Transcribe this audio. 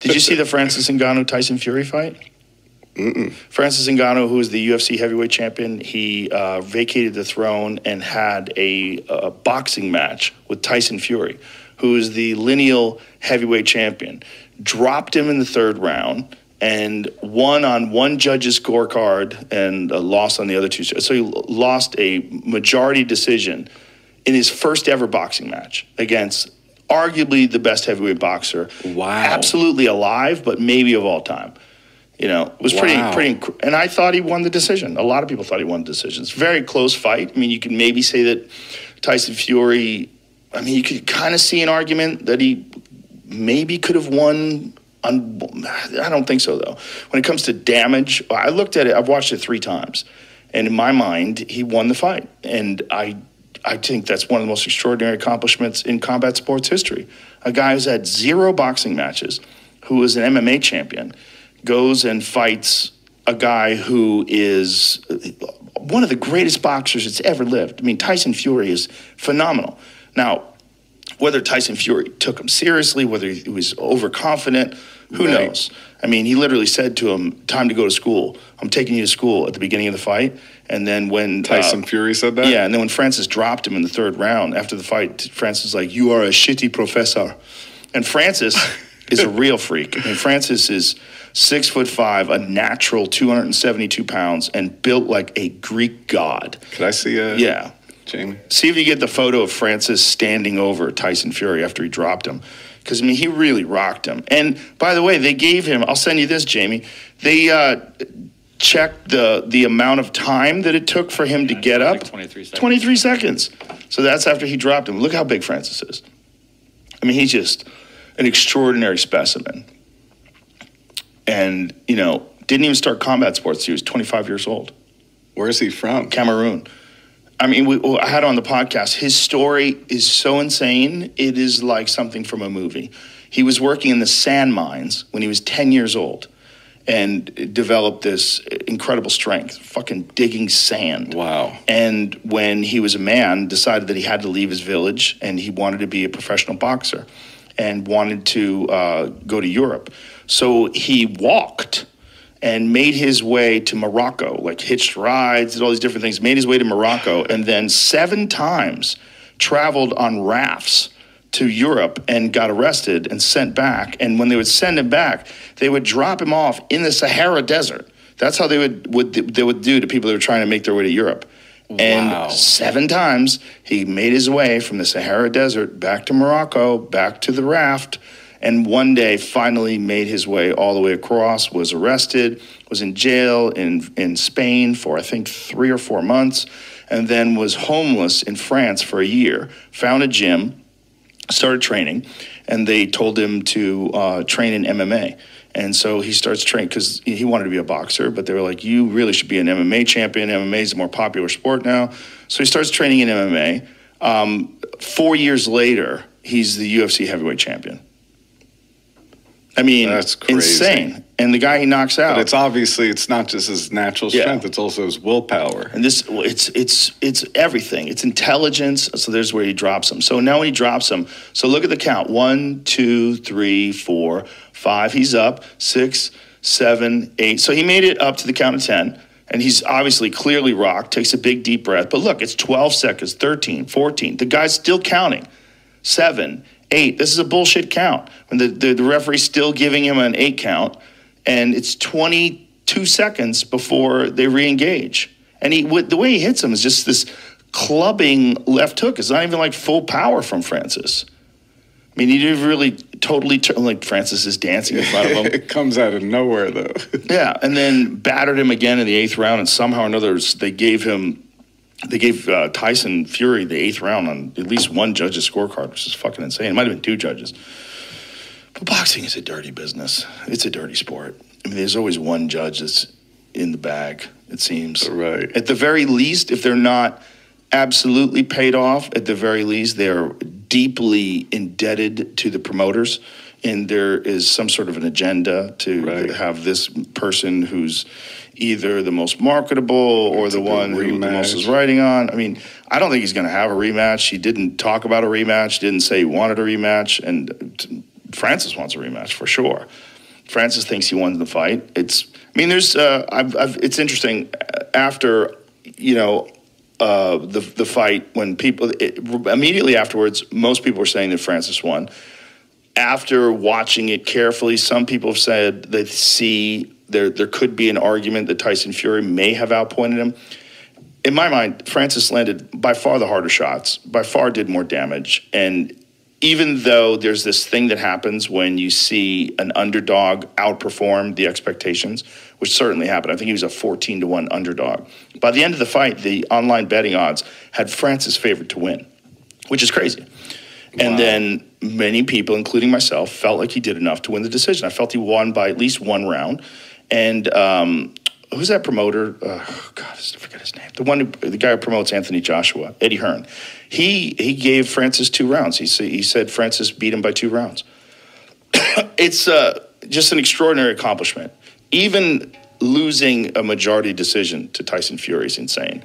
Did you see the Francis Ngannou Tyson Fury fight? Mm-mm. Francis Ngannou, who is the UFC heavyweight champion, he vacated the throne and had a boxing match with Tyson Fury, who is the lineal heavyweight champion. Dropped him in the third round and won on one judge's scorecard and lost on the other two. So he lost a majority decision in his first ever boxing match against arguably the best heavyweight boxer. Wow. Absolutely alive, but maybe of all time. You know, it was pretty, and I thought he won the decision. A lot of people thought he won the decision. It's a very close fight. I mean, you can maybe say that Tyson Fury, I mean, you could kind of see an argument that he maybe could have won. I don't think so, though. When it comes to damage, I looked at it, I've watched it 3 times. And in my mind, he won the fight. And I think that's one of the most extraordinary accomplishments in combat sports history. A guy who's had 0 boxing matches, who is an MMA champion, goes and fights a guy who is one of the greatest boxers that's ever lived. I mean, Tyson Fury is phenomenal. Now, whether Tyson Fury took him seriously, whether he was overconfident, who knows? I mean, he literally said to him, time to go to school. I'm taking you to school at the beginning of the fight. And then when Tyson Fury said that? Yeah, and then when Francis dropped him in the third round, after the fight, Francis was like, you are a shitty professor. And Francis is a real freak. I mean, Francis is 6'5", a natural 272 pounds, and built like a Greek god. Could I see a... Yeah. Jamie? See if you get the photo of Francis standing over Tyson Fury after he dropped him. Because, I mean, he really rocked him. And, by the way, they gave him, I'll send you this, Jamie. They checked the amount of time that it took for him to get up. Like 23 seconds. 23 seconds. So that's after he dropped him. Look how big Francis is. I mean, he's just an extraordinary specimen. And, you know, didn't even start combat sports. He was 25 years old. Where is he from? Cameroon. I mean, I had on the podcast, his story is so insane, it is like something from a movie. He was working in the sand mines when he was 10 years old and developed this incredible strength, fucking digging sand. Wow. And when he was a man, decided that he had to leave his village and he wanted to be a professional boxer and wanted to go to Europe. So he walked and made his way to Morocco, like hitched rides, did all these different things, made his way to Morocco, and then 7 times traveled on rafts to Europe and got arrested and sent back. And when they would send him back, they would drop him off in the Sahara Desert. That's how they would do to people that were trying to make their way to Europe. Wow. And 7 times he made his way from the Sahara Desert back to Morocco, back to the raft, and one day finally made his way all the way across, was arrested, was in jail in Spain for I think 3 or 4 months, and then was homeless in France for a year, found a gym, started training, and they told him to train in MMA. And so he starts training because he wanted to be a boxer, but they were like, you really should be an MMA champion. MMA is a more popular sport now. So he starts training in MMA. 4 years later, he's the UFC heavyweight champion. I mean, that's crazy. Insane. And the guy he knocks out. But it's obviously, it's not just his natural strength, it's also his willpower. And this, it's everything. It's intelligence. So there's where he drops him. So now when he drops him, so look at the count. 1, 2, 3, 4, 5. He's up. 6, 7, 8. So he made it up to the count of 10. And he's obviously clearly rocked, takes a big deep breath. But look, it's 12 seconds, 13, 14. The guy's still counting. 7, 8. This is a bullshit count. When the referee's still giving him an 8 count, and it's 22 seconds before they re-engage. And the way he hits him is just this clubbing left hook. It's not even like full power from Francis. I mean, he didn't really totally turn, like Francis is dancing in front of him. It comes out of nowhere, though. Yeah, and then battered him again in the 8th round, and somehow or another they gave Tyson Fury the 8th round on at least one judge's scorecard, which is fucking insane. It might have been 2 judges. But boxing is a dirty business. It's a dirty sport. I mean, there's always one judge that's in the bag, it seems. Right. At the very least, if they're not absolutely paid off, at the very least, they're deeply indebted to the promoters. And there is some sort of an agenda to have this person who's either the most marketable or the one who the most is riding on. I mean, I don't think he's going to have a rematch. He didn't talk about a rematch, didn't say he wanted a rematch, and Francis wants a rematch for sure. Francis thinks he won the fight. It's interesting after, the fight, when immediately afterwards, most people were saying that Francis won. After watching it carefully, some people have said they see there could be an argument that Tyson Fury may have outpointed him. In my mind, Francis landed by far the harder shots, by far did more damage. And even though there's this thing that happens when you see an underdog outperform the expectations, which certainly happened. I think he was a 14-1 underdog. By the end of the fight, the online betting odds had Francis favored to win, which is crazy. Wow. And then many people, including myself, felt like he did enough to win the decision. I felt he won by at least one round. And who's that promoter? Oh, God, I forget his name. The guy who promotes Anthony Joshua, Eddie Hearn. He gave Francis 2 rounds. He said Francis beat him by 2 rounds. It's just an extraordinary accomplishment. Even losing a majority decision to Tyson Fury is insane.